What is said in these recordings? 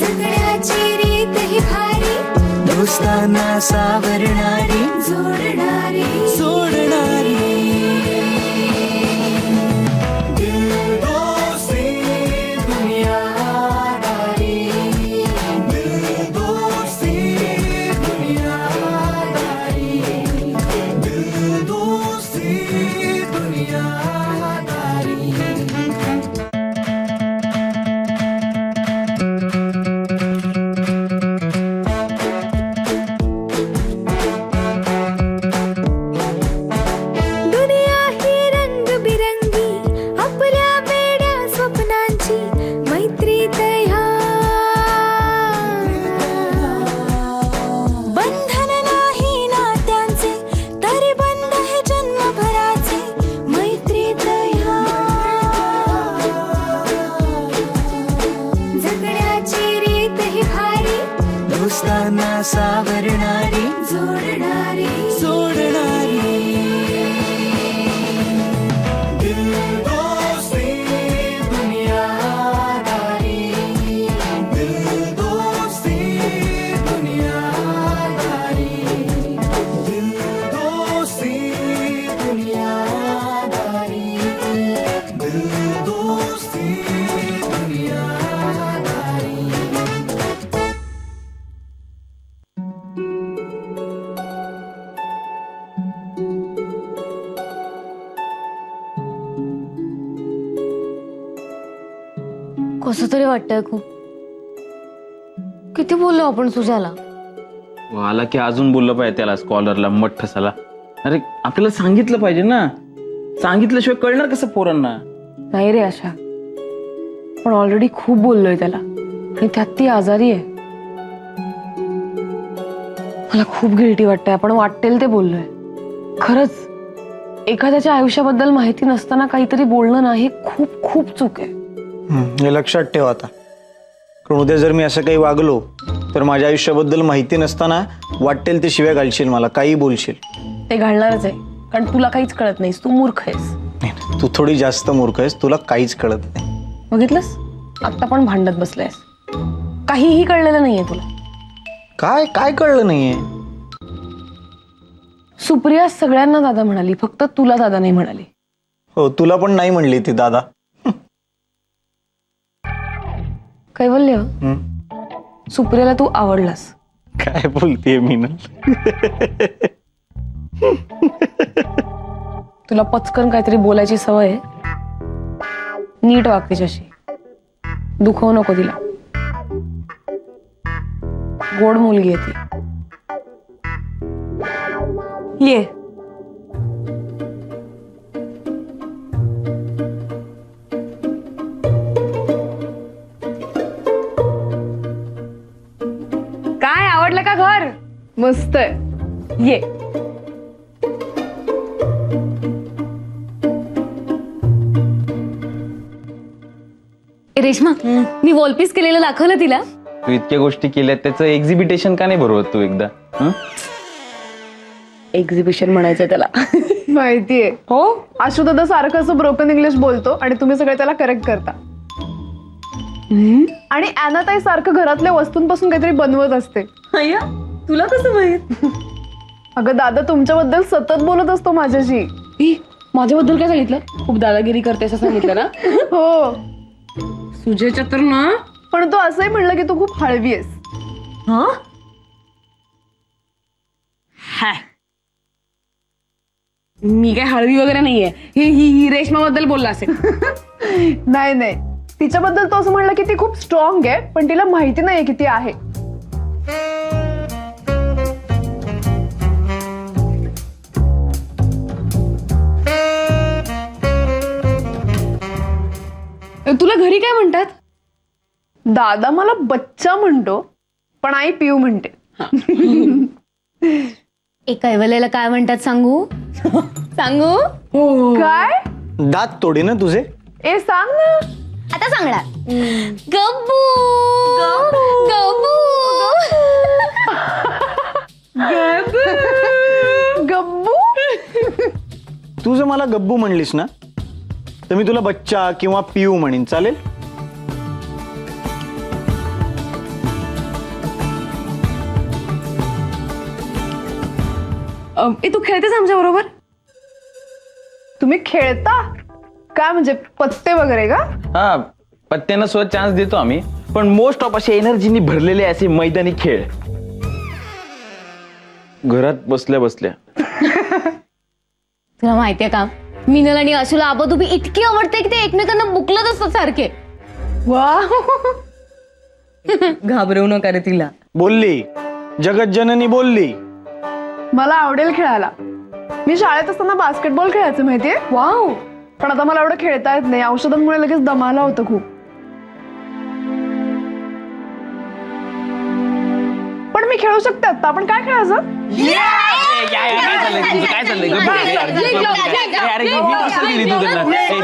जगण्याची रीत ही भारी, दोस्तांना सावरणारी, जोडणारी सोडणारी. दिल दोस्ती दुनियादारी, दिल दोस्ती दुनियादारी, दिल दोस्ती दुनियादारी. दुनिया ही रंगबिरंगी, आपल्या वेड्या स्वप्नांची मैत्रीत ह्या. बंधन नाही नात्यांचे, तरी बंध हे जन्मभराचे मैत्रीत ह्या. जगण्याची रीत ही भारी, दोस्तांना सावरणारी, जोडणारी सोडणारी. दिल दोस्ती दुनियादारी, दिल दोस्ती दुनियादारी, दिल दोस्ती दुनियादारी, दिल दोस्ती दुनियादारी. कसं तरी वाटतंय खूप. किती बोललो आपण सुजाला. आला की अजून बोललं पाहिजे त्याला, स्कॉलरला मठ ठसाला. अरे आपल्याला सांगितलं पाहिजे ना, सांगितल्याशिवाय कळणार कसं पोरांना. नाही रे आशा, पण ऑलरेडी खूप बोललोय त्याला आणि त्यात ती आजारी आहे. मला खूप गिल्टी वाटतंय. आपण वाटेल ते बोललोय. खरंच एखाद्याच्या आयुष्याबद्दल माहिती नसताना काहीतरी बोलणं नाही, खूप खूप चूक आहे. हे लक्षात ठेव आता, कारण उद्या जर मी असं काही वागलो तर माझ्या आयुष्याबद्दल माहिती नसताना वाटेल ते शिव्या घालशील, मला काही बोलशील. ते घालणारच आहे, कारण तुला काहीच कळत नाहीस. तू मूर्ख आहेस. नाही, तू थोडी जास्त मूर्ख आहेस, तुला काहीच कळत नाही. बघितलंस, आता पण भांडत बसलायस. काहीही कळलेलं नाहीये तुला. काय काय कळलं नाहीये? सुप्रिया सगळ्यांना दादा म्हणाली, फक्त तुला दादा नाही म्हणाली. हो, तुला पण नाही म्हणली ती दादा. कैवल्य, हं? सुप्रियाला तू आवडलास. काय बोलतेय मी ना? तुला पचकन काहीतरी बोलायची सवय आहे. नीट वाग तिच्याशी. दुखवू नको तिला. गोड मुलगी आहे ती. ये. काय आवडलं का घर? मस्त आहे. ये. रेश्मा, मी वॉलपीस केलेलं दाखवलं तिला. तू इतक्या गोष्टी केल्यात, त्याचं एक्झिबिटेशन का नाही भरवत तू एकदा? एक्झिबिशन म्हणायचं त्याला. माहितीये हो. आशु दादा सारखं असं ब्रोकन इंग्लिश बोलतो आणि तुम्ही सगळे त्याला करेक्ट करता. आणि अॅनाताई सारखं घरातल्या वस्तूंपासून काहीतरी बनवत असते. तुला कसं माहित? अगं दादा तुमच्याबद्दल सतत बोलत असतो माझ्याशी. माझ्याबद्दल काय सांगितलं? खूप दादागिरी करते असं सांगितलं ना? हो, सुजेच्या तर ना. पण तो असंही म्हणलं की तू खूप हळवी आहेस. मी काय हळवी वगैरे नाहीये. ही रेशमाबद्दल बोलला असेल. नाही नाही, तिच्याबद्दल तो असं म्हणलं की ती खूप स्ट्रॉंग आहे, पण तिला माहिती नाहीये किती आहे. तुला घरी काय म्हणतात? दादा मला बच्चा म्हणतो, पण आई पिऊ म्हणते. एका कैवल्याला काय म्हणतात सांगू? सांगू? काय? दात तोडी ना तुझे. ए सांग ना. आता सांगणार. गब्बू गब्बू गब्बू. तू जर मला गब्बू म्हणलीस ना तर मी तुला बच्चा किंवा पिऊ म्हणीन, चालेल? तू खेळतेस आमच्या बरोबर? तुम्ही खेळता काय म्हणजे पत्ते वगैरे का? हा, पत्त्यांना सुद्धा चान्स देतो आम्ही, पण मोस्ट ऑफ असे एनर्जीनी भरलेले असे मैदानी खेळ घरात बसल्या बसल्या. तुला माहितीये का, मिनल आणि अशूला आबाधुबी इतकी आवडते की ते एकमेकांना बुकलत असतात सारखे. वा घाबरवू नका रे तिला. बोलली, जगज्जननी बोलली. मला आवडेल खेळायला. मी शाळेत असताना बास्केटबॉल खेळायचं माहितीये. वाव. पण आता मला एवढं खेळता येत नाही, औषधांमुळे लगेच दमाला होतं खूप. पण मी खेळू शकते आता. आपण काय खेळायचं? काय चाललंय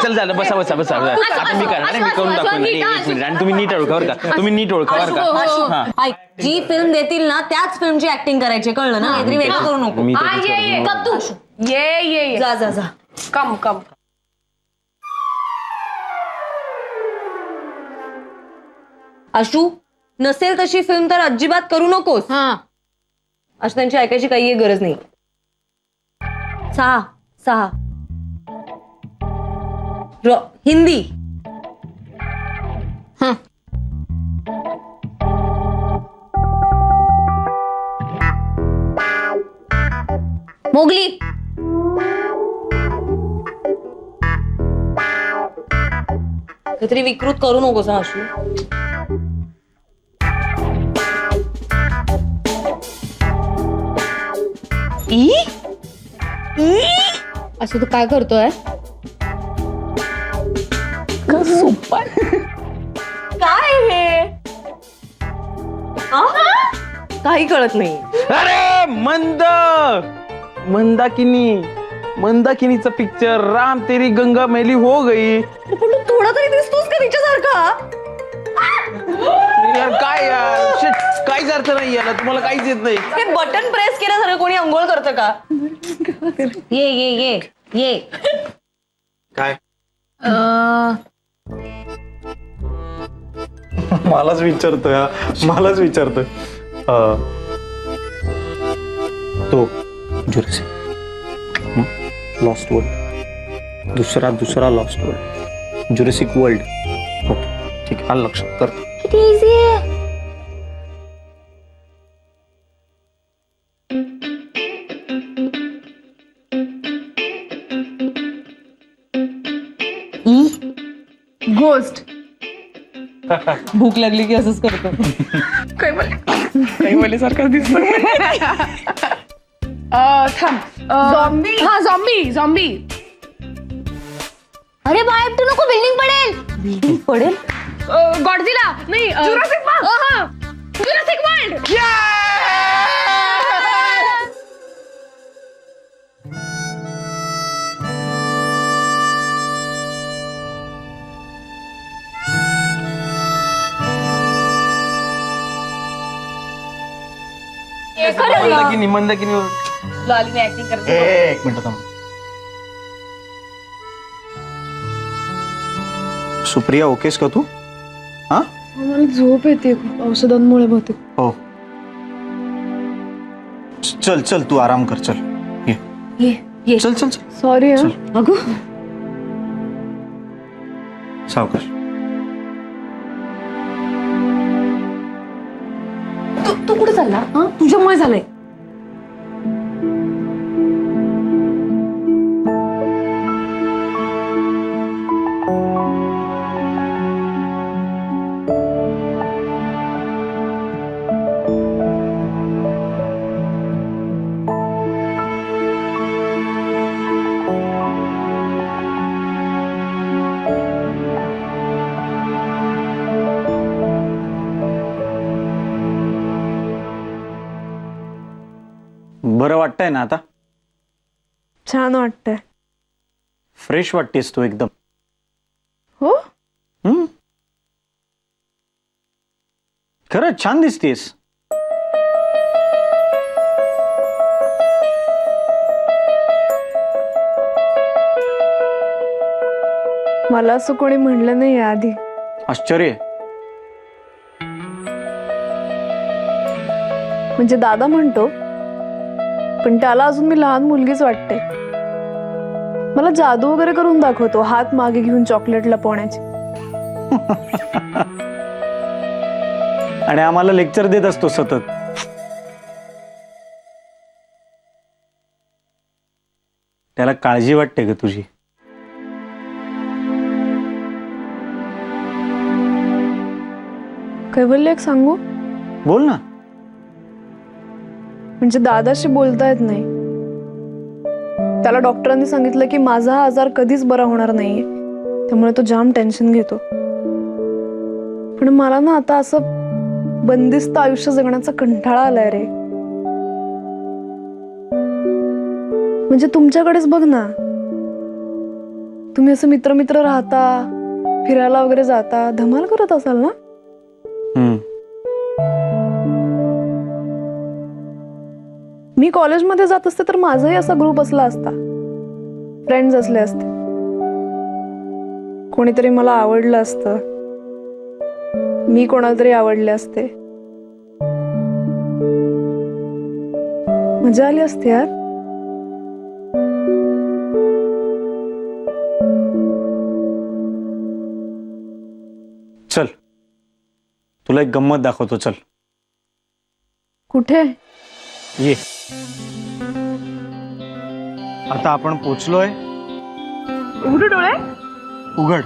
चल झालं, बसा बसा बसा. आता मी करणार, मी करून दाखवणार. एक मिनिट, आणि तुम्ही नीट ओळखा बरं का, तुम्ही नीट ओळखा बरं का. हा. ऐक, जी फिल्म देतील ना त्याच फिल्मची ऍक्टिंग करायची, कळलं ना? काहीतरी वेगळं करू नको. मी तसंच करतो. कप तू ये जा जा जा. कम कम. आशू, नसेल तशी फिल्म तर अजिबात करू नकोस. हा, अशी त्यांची ऐकायची काही गरज नाही. 6 हिंदी. मोगली. काहीतरी विकृत करू नकोस हा आशू. असं तू काय करतोय? काय हे? काही कळत नाही. अरे मंदाकिनीचा पिक्चर राम तेरी गंगा मैली हो गई. पण तू थोडा तरी दिसतोस का तिच्यासारखा? यार काय यार, shit, काहीच अर्थ नाही याला, तुम्हाला काहीच येत नाही. हे बटन प्रेस केल्यासारखं कोणी अंघोळ करतं का? ये ये ये ये. काय? मलाच विचारतोय हा, मलाच विचारतोय. तो जुरासिक लॉस्ट वर्ल्ड, दुसरा lost world, Jurassic world. Okay ठीक आहे, आलं लक्षात. करतो. किती इझी आहे. गोस्ट. भूक लागली की असंच करतो. कैवलीसारखं दिसतो. थांब. झॉम्बी. हा, झॉम्बी. अरे बाय, तू नको, बिल्डिंग पडेल. पडेल. गॉडझिला नाही. Jurassic Park. Jurassic World. Mandakini लालीने ऍक्टिंग करते. एक मिनिट थांब. सुप्रिया, ओकेस का तू? हा, मला झोप येते औषधांमुळे बहुतेक. हो. चल चल, तू आराम कर. चल ये. चल चल चल. सॉरी. अगं सावकाश. तू कुठे चालला? तुझ्यामुळे झालंय. बरं वाटतंय ना आता? छान वाटतंय. फ्रेश वाटतेस तू एकदम. हो, खरंच छान दिसतेस. मला असं कोणी म्हणलं नाही आधी. आश्चर्य. म्हणजे दादा म्हणतो, पण त्याला अजून मी लहान मुलगीच वाटते. मला जादू वगैरे करून दाखवतो, हात मागे घेऊन चॉकलेट लपवण्याची. आणि आम्हाला लेक्चर देत असतो सतत. त्याला काळजी वाटते का तुझी? कैवल्य एक सांगू, बोल ना. म्हणजे दादाशी बोलता येत नाही. त्याला डॉक्टरांनी सांगितलं की माझा हा आजार कधीच बरा होणार नाहीये, त्यामुळे तो जाम टेन्शन घेतो. पण मला ना आता असं बंदिस्त आयुष्य जगण्याचा कंटाळा आलाय रे. म्हणजे तुमच्याकडेच बघ ना, तुम्ही असं मित्र मित्र राहता, फिरायला वगैरे जाता, धमाल करत असाल ना. मी कॉलेजमध्ये जात असते तर माझाही असा ग्रुप असला असता, फ्रेंड्स असले असते, कोणीतरी मला आवडलं असतं, मी कोणाला तरी आवडले असते, मजा आली असते यार. चल तुला एक गंमत दाखवतो. चल कुठे? ये. आता आपण पोचलोय. उघडे डोळे. उघड.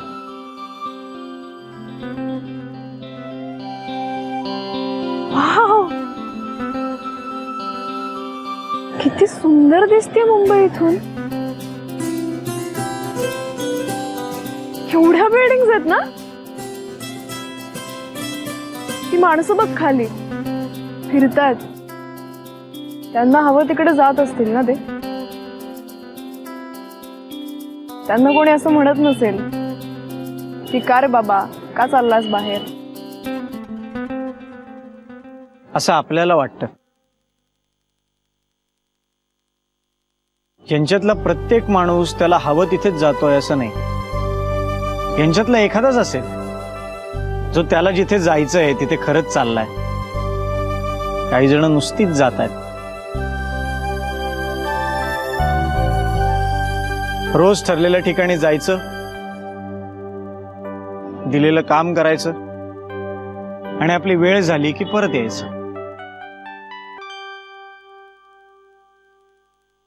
वाव, किती सुंदर दिसते मुंबई इथून. एवढ्या बिल्डिंग्स आहेत ना. ती माणसं बघ खाली फिरतात, त्यांना हवं तिकडे जात असतील ना ते. त्यांना कोणी असं म्हणत नसेल की का रे बाबा का चाललास बाहेर. असं आपल्याला वाटतं. यांच्यातला प्रत्येक माणूस त्याला हवं तिथेच जातोय असं नाही. यांच्यातला एखादाच असेल जो त्याला जिथे जायचंय तिथे खरंच चाललाय. काही जण नुसतीच जात आहेत. रोज ठरलेल्या ठिकाणी जायचं, दिलेलं काम करायचं आणि आपली वेळ झाली की परत यायचं.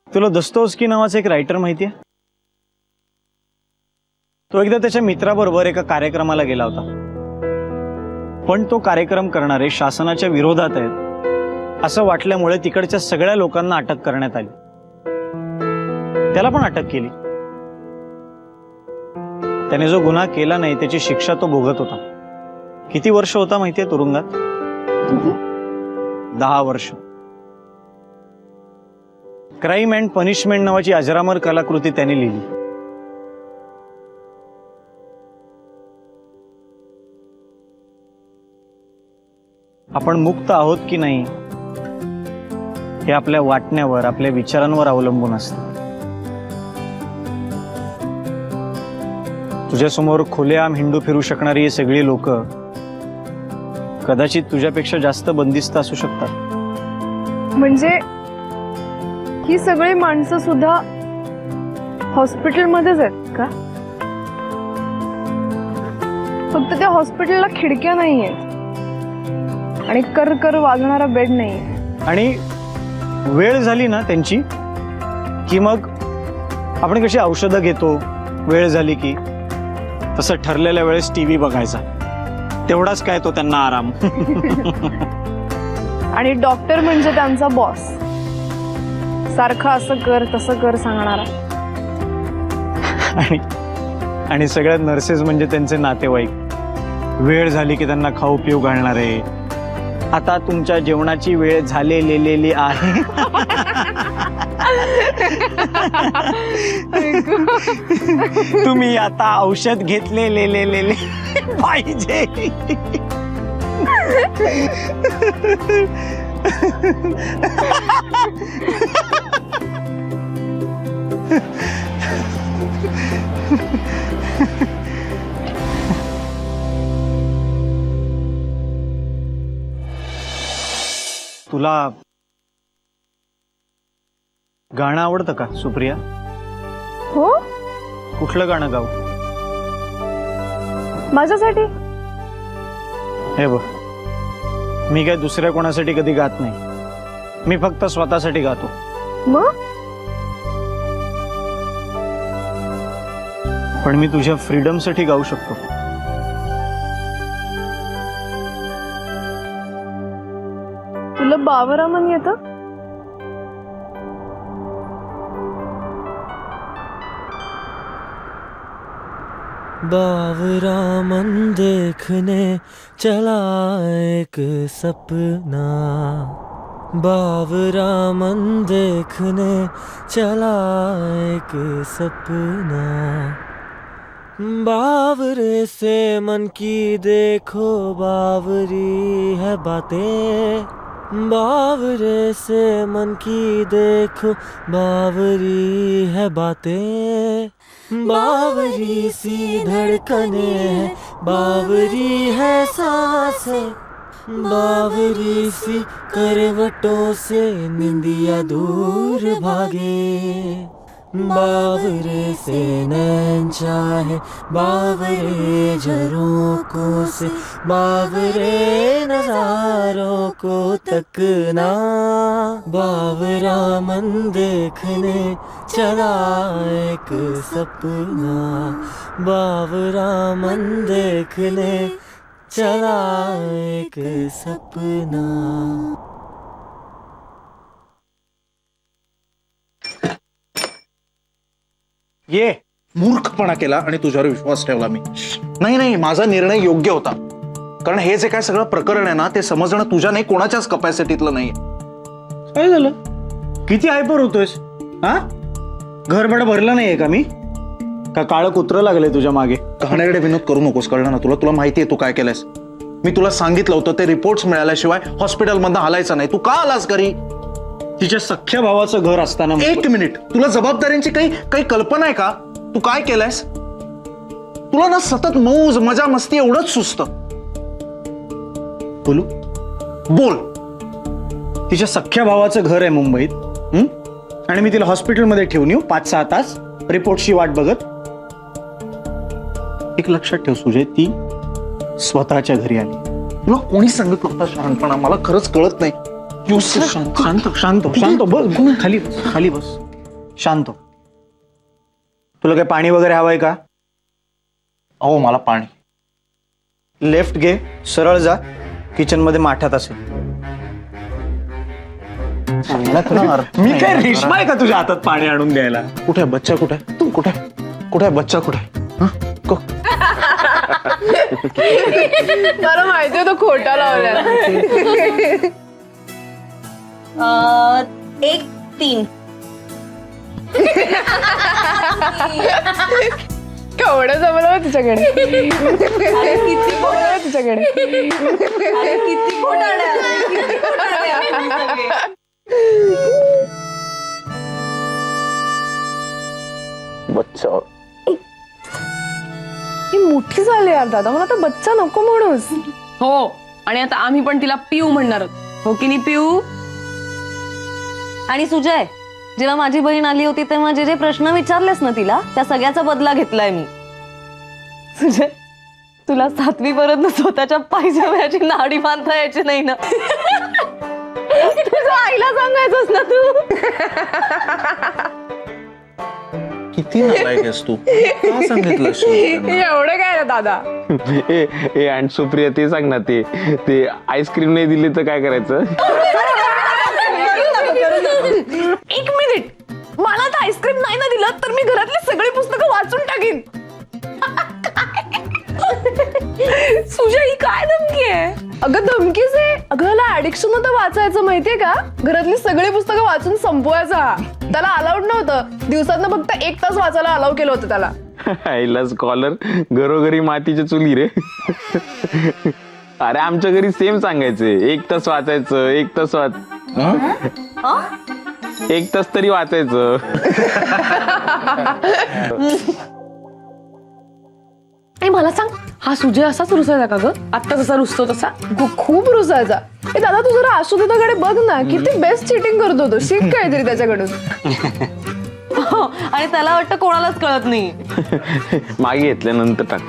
तुला दोस्तोव्स्की नावाचा एक रायटर माहितीये? तो एकदा त्याच्या मित्राबरोबर एका कार्यक्रमाला गेला होता, पण तो कार्यक्रम करणारे शासनाच्या विरोधात आहेत असं वाटल्यामुळे तिकडच्या सगळ्या लोकांना अटक करण्यात आली. त्याला पण अटक केली. त्याने जो गुन्हा केला नाही त्याची शिक्षा तो भोगत होता. किती वर्ष होता माहितीये तुरुंगात? 10 वर्ष. क्राईम अँड पनिशमेंट नावाची अजरामर कलाकृती त्याने लिहिली. आपण मुक्त आहोत की नाही हे आपल्या वाटण्यावर, आपल्या विचारांवर अवलंबून असतं. तुझ्यासमोर खुलेआम हिंडू फिरू शकणारी ही सगळी लोक कदाचित तुझ्यापेक्षा जास्त बंदिस्त असू शकतात. म्हणजे ही सगळी माणसं सुद्धा हॉस्पिटलमध्येच आहेत का? फक्त त्या हॉस्पिटलला खिडक्या नाहीयेत आणि कर वाजणारा बेड नाहीये. आणि वेळ झाली ना त्यांची की मग आपण कशी औषधं घेतो वेळ झाली की, तसं ठरलेल्या वेळेस टीव्ही बघायचा, तेवढाच काय तो त्यांना आराम. आणि डॉक्टर म्हणजे त्यांचा बॉस, सारखं असं कर तसं कर सांगणारा. आणि सगळ्यात नर्सेस म्हणजे त्यांचे नातेवाईक, वेळ झाली की त्यांना खाऊ पिऊ घालणारे. आता तुमच्या जेवणाची वेळ झालेली आहे. तुम्ही आता औषध घेतलेले पाहिजे. तुला गाणं आवडतं का सुप्रिया? हो, कुठलं गाणं गाऊ? माझ्यासाठी. हे बघ, मी काय दुसऱ्या कोणासाठी कधी गात नाही. मी फक्त स्वतःसाठी गातो. मग पण मी तुझ्या फ्रीडमसाठी गाऊ शकतो. तुला बावरामन येतं? बावरामन देखने चला एक सपना, बावरामन देखने चला एक सपना, बावरे से मन की देखो बावरी है बातें, बावरे से मन की देखो बावरी है बातें, बावरी सी धड़कने है बावरी है सांसें, बावरी सी करवटों से निंदिया दूर भागे, बावरे से नैन चाहे बावरे झरोकों से, बावरे नजारों को तकना, बावरा मन देखने चला एक सपना, बावरा मन देखने चला एक सपना. ये मूर्खपणा केला आणि तुझ्यावर विश्वास ठेवला मी. नाही, माझा निर्णय योग्य होता. कारण हे जे काय सगळं प्रकरण आहे ना, ते समजणं तुझ्या नाही कोणाच्याच कपॅसिटीतलं नाहीये. काय झालं? किती हायपर होतोयस? हा, घरबड भरलं नाहीये का मी? का काळं कुत्रं लागलंय तुझ्या मागे? घाणेरडे विनोद करू नकोस, कळलं ना तुला? तुला माहितीये तू काय केलंयस. मी तुला सांगितलं होतं ते रिपोर्ट्स मिळाल्याशिवाय हॉस्पिटलमधनं हलायचं नाही. तू का आलास घरी? तिच्या सख्ख्या भावाचं घर असताना. एक मिनिट, तुला जबाबदाऱ्यांची काही कल्पना आहे का? तू काय केलंयस? तुला ना सतत मौज मजा मस्ती एवढंच सुचतं. बोलू? बोल. तिच्या सख्ख्या भावाचं घर आहे मुंबईत. आणि मी तिला हॉस्पिटलमध्ये ठेवून येऊ 5-6 तास रिपोर्टची वाट बघत. एक लक्षात ठेव सुजय, ती स्वतःच्या घरी आली. तुला कोणी सांगितलं होतं शहाणपणा? मला खरंच कळत नाही. शांत बस. खाली बस. शांत. तुला काय पाणी वगैरे हवंय का? अहो मला पाणी. लेफ्ट घे, सरळ जा, किचन मध्ये माठात असेल. मी काय रेशमा आहे का तुझ्या हातात पाणी आणून द्यायला? कुठे आहे बच्चा? कुठे आहे तू? कुठे आहे बच्चा? कुठे आहे? मला माहिती होतं खोटा लावल्या. 1-3. केवढं जमलं तिच्याकडे. किती केवढं तिच्याकडे. किती खोटारड्या. बच्चा. ही मोठी झाली यार दादा, मला आता बच्चा नको म्हणूस. हो, आणि आता आम्ही पण तिला पिऊ म्हणणार आहोत. हो की नाही पिऊ? आणि सुजय, जेव्हा माझी बहीण आली होती तेव्हा जे जे प्रश्न विचारलेस ना तिला, त्या सगळ्याचा बदला घेतलाय मी. सुजय, तुला 7वी पर्यंत स्वतःच्या पायजम्याची नाडी बांधता यायची नाही ना? तुझ्या आईला सांगायचंस ना तू. किती नालायक आहेस तू. का सांगितलं एवढं काय रे दादा? ए आणि सुप्रिया ते सांग ना, ते आईस्क्रीम नाही दिली तर काय करायचं? एक मिनिट, मला तर आईस्क्रीम नाही ना दिलं तर मी घरातली सगळी पुस्तकं वाचून टाकीन. सुजय, ही काय धमकी आहे? अगं धमकीच आहे. अगं ह्याला ऍडिक्शन होतं वाचायचं, माहितीये का? घरातली सगळी पुस्तकं वाचून संपवायचा. त्याला अलाउड नव्हतं. दिवसातनं फक्त 1 तास वाचायला अलाउ केलं होतं त्याला. आईला स्कॉलर, घरोघरी मातीच्या चुली रे. अरे आमच्या घरी सेम सांगायचे, 1 तास वाचायचं, 1 तास 1 तास तरी वाचायचं. आणि मला सांग, हा सुजय असाच रुसायचा का ग? आत्ता जसा रुसतो तसा? खूप रुसायचा. ए दादा, तू जरा आशुदाकडे बघ ना, किती बेस्ट चिटिंग करतो तो. शिक काहीतरी त्याच्याकडून. आणि त्याला वाटतं कोणालाच कळत नाही. मागे घेतल्यानंतर टाक.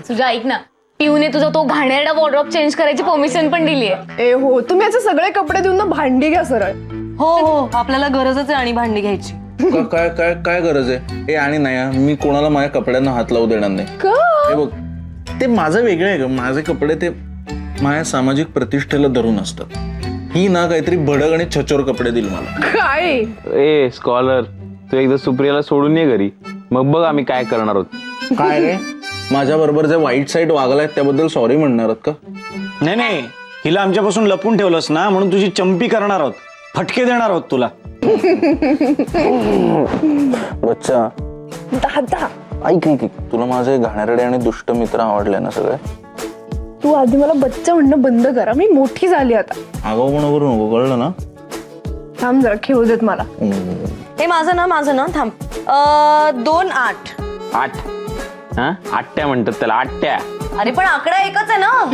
तुझ्या ऐक ना, पिऊने तुझा तो घाणेरडा वॉर्डरोब चेंज करायची परमिशन पण दिली आहे. ए हो, तुम्ही याचे सगळे कपडे देऊन ना भांडी घ्या सरळ. हो हो, आपल्याला गरजच आहे आणि भांडी घ्यायची. काय काय काय गरज आहे? हे आणि नाही हा, मी कोणाला माझ्या कपड्यांना हात लावू देणार नाही. हे बघ, ते माझं वेगळं आहे ग. माझे कपडे ते माझ्या सामाजिक प्रतिष्ठेला धरून असतात. ही ना काहीतरी भडक आणि छचोर कपडे दिल मला. काय ए स्कॉलर, तू एकदा सुप्रियाला सोडून ये घरी, मग बघ आम्ही काय करणार आहोत. काय रे, माझ्या बरोबर जे वाईट साईड वागलाय त्याबद्दल सॉरी म्हणणार आहात का? नाही नाही, हिला आमच्यापासून लपून ठेवलंस ना, म्हणून तुझी चंपी करणार आहोत. फटके देणार आहोत तुला. बच्चा दादा, ऐक ऐक, तुला माझे घाणेरडे आणि दुष्ट मित्र आवडले ना सगळे? तू आधी मला बच्चा म्हणणं बंद करा. मी मोठी झाली आता. आगाऊपणा करू नको, कळलं ना? थांब जरा, खेळू देत मला. हे माझं ना थांब. 2-8. 8. हा, आट्या म्हणतात त्याला, आट्या. अरे पण आकडा एकच आहे ना.